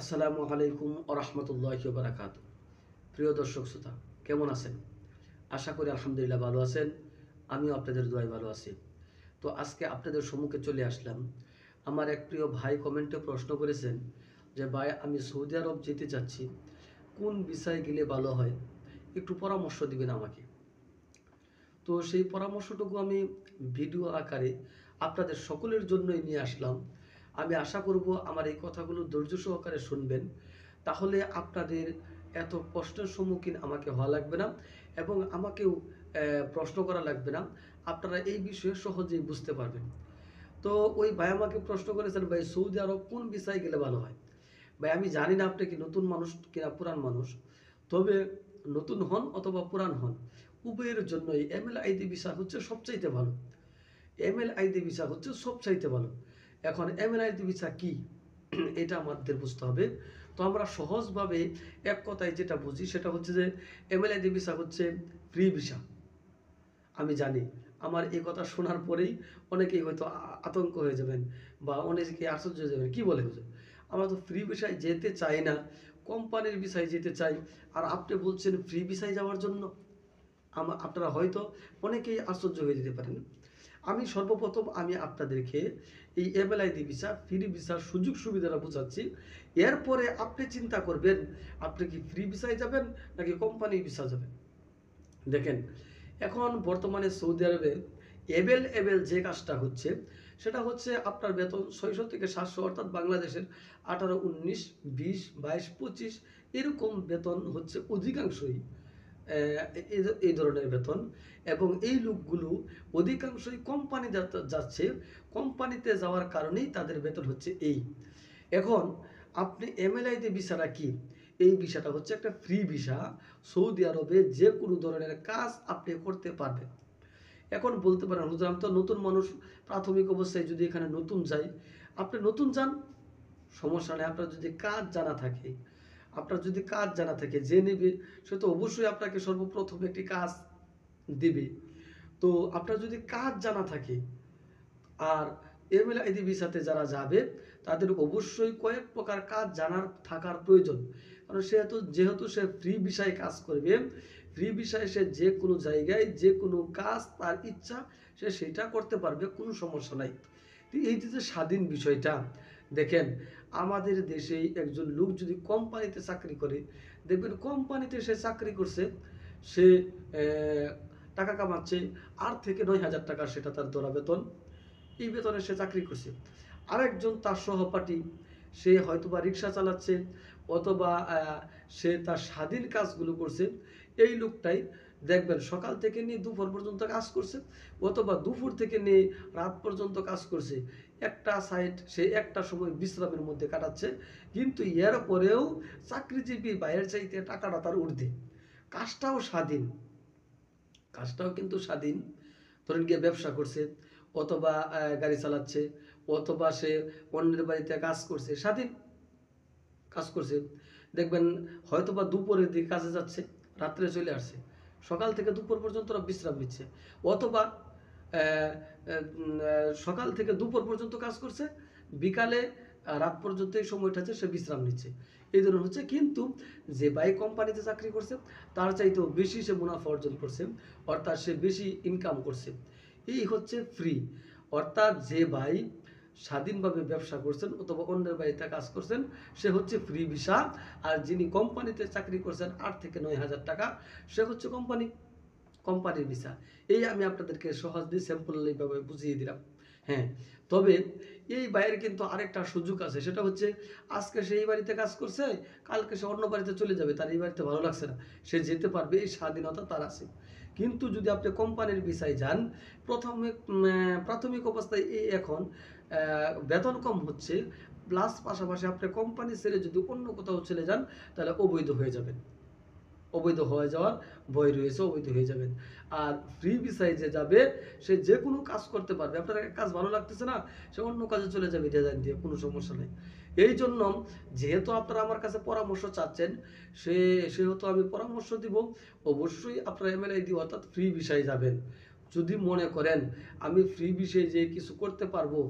আসসালামু আলাইকুম ওয়া রাহমাতুল্লাহি ওয়া বারাকাতুহু। প্রিয় দর্শক শ্রোতা, কেমন আছেন? আশা করি আলহামদুলিল্লাহ ভালো আছেন। আমিও আপনাদের দোয়ায় ভালো আছি। তো আজকে আপনাদের সম্মুখে চলে আসলাম। আমার এক প্রিয় ভাই কমেন্টে প্রশ্ন করেছেন যে, ভাই আমি সৌদি আরব যেতে চাচ্ছি, কোন ভিসায় গেলে ভালো হয়? একটু পরামর্শ দিবেন আমাকে। তো সেই পরামর্শটুকু আমি ভিডিও আকারে আপনাদের সকলের জন্যই নিয়ে আসলাম। আমি আশা করব আমার এই কথাগুলো ধৈর্য সহকারে শুনবেন। তাহলে আপনাদের এত কষ্টের সম্মুখীন আমাকে হওয়া লাগবে না এবং আমাকেও প্রশ্ন করা লাগবে না। আপনারা এই বিষয়ে সহজেই বুঝতে পারবেন। তো ওই ভাই আমাকে প্রশ্ন করেছেন, ভাই সৌদি আরব কোন ভিসায় গেলে ভালো হয়? ভাই আমি জানি না আপনি কি নতুন মানুষ কিনা পুরান মানুষ। তবে নতুন হন অথবা পুরান হন, উভয়ের জন্যই এমএলআইডি ভিসা হচ্ছে সবচাইতে ভালো। এমএলআইডি ভিসা হচ্ছে সবচাইতে ভালো। এখন এমএলআইডি ভিসা কি? এটা আমাদের বুঝতে হবে। তো আমরা সহজভাবে এক কথায় যেটা বুঝি সেটা হচ্ছে যে এমএলআইডি ভিসা হচ্ছে ফ্রি ভিসা। আমি জানি আমার এই কথা শোনার পরেই অনেকেই হয়তো আতঙ্ক হয়ে যাবেন বা অনেকেই আশ্চর্য হয়ে যাবেন, কি বলে হুজুর, আমরা তো ফ্রি ভিসায় যেতে চাই না, কোম্পানির ভিসায় যেতে চাই, আর আপনি বলছেন ফ্রি ভিসায় যাওয়ার জন্য। আপনারা হয়তো অনেকেই আশ্চর্য হয়ে যেতে পারেন। আমি সর্বপ্রথম আপনাদেরকে এই এমএলআইডি ভিসা, ফ্রি ভিসার সুযোগ সুবিধাটা বোঝাচ্ছি। এরপরে আপনি চিন্তা করবেন আপনি কি ফ্রি ভিসায় যাবেন নাকি কোম্পানি ভিসা যাবেন। দেখেন, এখন বর্তমানে সৌদি আরবে এবেল যে কাজটা হচ্ছে সেটা হচ্ছে আপনার বেতন 600 থেকে 700, অর্থাৎ বাংলাদেশের 18, 19, 20, 22, 25 এরকম বেতন হচ্ছে অধিকাংশই এই ধরনের বেতন। এবং এই লোকগুলো অধিকাংশই কোম্পানি যাচ্ছে, কোম্পানিতে যাওয়ার কারণেই তাদের বেতন হচ্ছে এই। এখন আপনি এমএলআইডি ভিসাটা কি? এই ভিসাটা হচ্ছে একটা ফ্রি ভিসা। সৌদি আরবে যে কোনো ধরনের কাজ আপনি করতে পারবেন। এখন বলতে পারেন, হুজুর আমি তো নতুন মানুষ, প্রাথমিক অবস্থায় যদি এখানে নতুন যাই। আপনি নতুন যান, সমস্যা নেই। আপনার যদি কাজ জানা থাকে, যে নেবে সে তো অবশ্যই আপনাকে সর্বপ্রথম একটি কাজ দিবে। তো আপনার যদি কাজ জানা থাকে, আর এমএলআইডি ভিসাতে যারা যাবে তাদের অবশ্যই কয়েক প্রকার কাজ জানার থাকার প্রয়োজন। কারণ যেহেতু সে ফ্রি ভিসায় কাজ করবে, ফ্রি ভিসায় সে যে কোনো জায়গায় যে কোনো কাজ তার ইচ্ছা সে সেটা করতে পারবে, কোনো সমস্যা নাই। এই যে স্বাধীন বিষয়টা, দেখেন আমাদের দেশে একজন লোক যদি কোম্পানিতে চাকরি করে, দেখবেন কোম্পানিতে সে চাকরি করছে, সে টাকা কামাচ্ছে 8 থেকে 9,000 টাকা, সেটা তার ধরা বেতন। এই বেতনে সে চাকরি করছে। আরেকজন তার সহপাঠী, সে হয়তোবা রিক্সা চালাচ্ছে অথবা সে তার স্বাধীন কাজগুলো করছে। এই লোকটাই দেখবেন সকাল থেকে নিয়ে দুপুর পর্যন্ত কাজ করছে, অথবা দুপুর থেকে নিয়ে রাত পর্যন্ত কাজ করছে। একটা সাইড সে একটা সময় বিশ্রামের মধ্যে কাটাচ্ছে, কিন্তু এর পরেও চাকরিজীবী বাইরের চাইতে টাকাটা তার ঊর্ধ্বে। কাজটাও স্বাধীন, কাজটাও কিন্তু স্বাধীন। ধরেন গিয়ে ব্যবসা করছে অথবা গাড়ি চালাচ্ছে অথবা সে অন্যের বাড়িতে কাজ করছে, স্বাধীন কাজ করছে। দেখবেন হয়তোবা দুপুরের দিকে কাজে যাচ্ছে, রাত্রে চলে আসছে, সকাল থেকে দুপুর পর্যন্ত বিশ্রাম নিচ্ছে, অথবা সকাল থেকে দুপুর পর্যন্ত কাজ করছে, বিকালে রাত পর্যন্ত এই সময়টা আছে সে বিশ্রাম নিচ্ছে। এই ধরনের হচ্ছে। কিন্তু যে ভাই কোম্পানিতে চাকরি করছে তার চাইতেও বেশি সে মুনাফা অর্জন করছে, অর্থাৎ সে বেশি ইনকাম করছে। এই হচ্ছে ফ্রি। অর্থাৎ যে ভাই স্বাধীনভাবে ব্যবসা করছেন অথবা অন্যের বাড়িতে কাজ করছেন সে হচ্ছে ফ্রি ভিসা। আর যিনি কোম্পানিতে চাকরি করছেন 8 থেকে 9,000 টাকা, সে হচ্ছে কোম্পানির ভিসা। এই আমি আপনাদেরকে সহজ দিয়ে সিম্পলভাবে বুঝিয়ে দিলাম। হ্যাঁ, তবে এই বাইরের কিন্তু আরেকটা সুযোগ আছে, সেটা হচ্ছে আজকে সে এই বাড়িতে কাজ করছে, কালকে সে অন্য বাড়িতে চলে যাবে, তার এই বাড়িতে ভালো লাগছে না, সে যেতে পারবে, এই স্বাধীনতা তার আছে। কিন্তু যদি আপনি কোম্পানির ভিসায় যান, প্রাথমিক অবস্থায় এখন বেতন কম হচ্ছে, প্লাস পাশাপাশি আপনি কোম্পানি ছেড়ে যদি অন্য কোথাও চলে যান তাহলে অবৈধ হয়ে যাবেন, অবৈধ হয়ে যাওয়ার ভয় রয়েছে, অবৈধ হয়ে যাবেন। আর ফ্রি ভিসায় যে যাবে সে যে কোনো কাজ করতে পারবে, আপনার কাজ ভালো লাগতেছে না, সে অন্য কাজে চলে যাবে ডিজাইন দিয়ে, কোনো সমস্যা নেই। এই জন্য যেহেতু আপনারা আমার কাছে পরামর্শ চাচ্ছেন, সেহেতু আমি পরামর্শ দিব অবশ্যই আপনারা এমএলআইডি অর্থাৎ ফ্রি ভিসায় যাবেন। যদি মনে করেন আমি ফ্রি বিষয়ে যে কিছু করতে পারবো,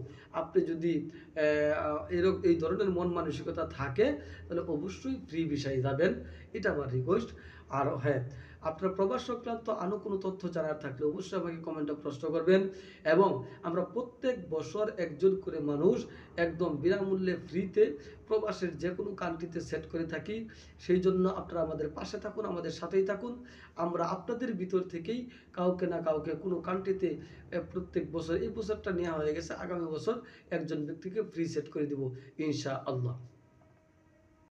আপনি যদি এরকম এই ধরনের মন মানসিকতা থাকে, তাহলে অবশ্যই ফ্রি বিষয়ে যাবেন, এটা আমার রিকোয়েস্ট। আর হ্যাঁ, আপনার প্রবাস সংক্রান্ত আরও কোনো তথ্য জানার থাকলে অবশ্যই আমাকে কমেন্টে প্রশ্ন করবেন। এবং আমরা প্রত্যেক বছর একজন করে মানুষ একদম বিনামূল্যে ফ্রিতে প্রবাসের যে কোনো কান্ট্রিতে সেট করে থাকি। সেই জন্য আপনারা আমাদের পাশে থাকুন, আমাদের সাথেই থাকুন। আমরা আপনাদের ভিতর থেকেই কাউকে না কাউকে কোনো কান্ট্রিতে প্রত্যেক বছর, এই বছরটা নেওয়া হয়ে গেছে, আগামী বছর একজন ব্যক্তিকে ফ্রি সেট করে দিব ইনশাআল্লাহ।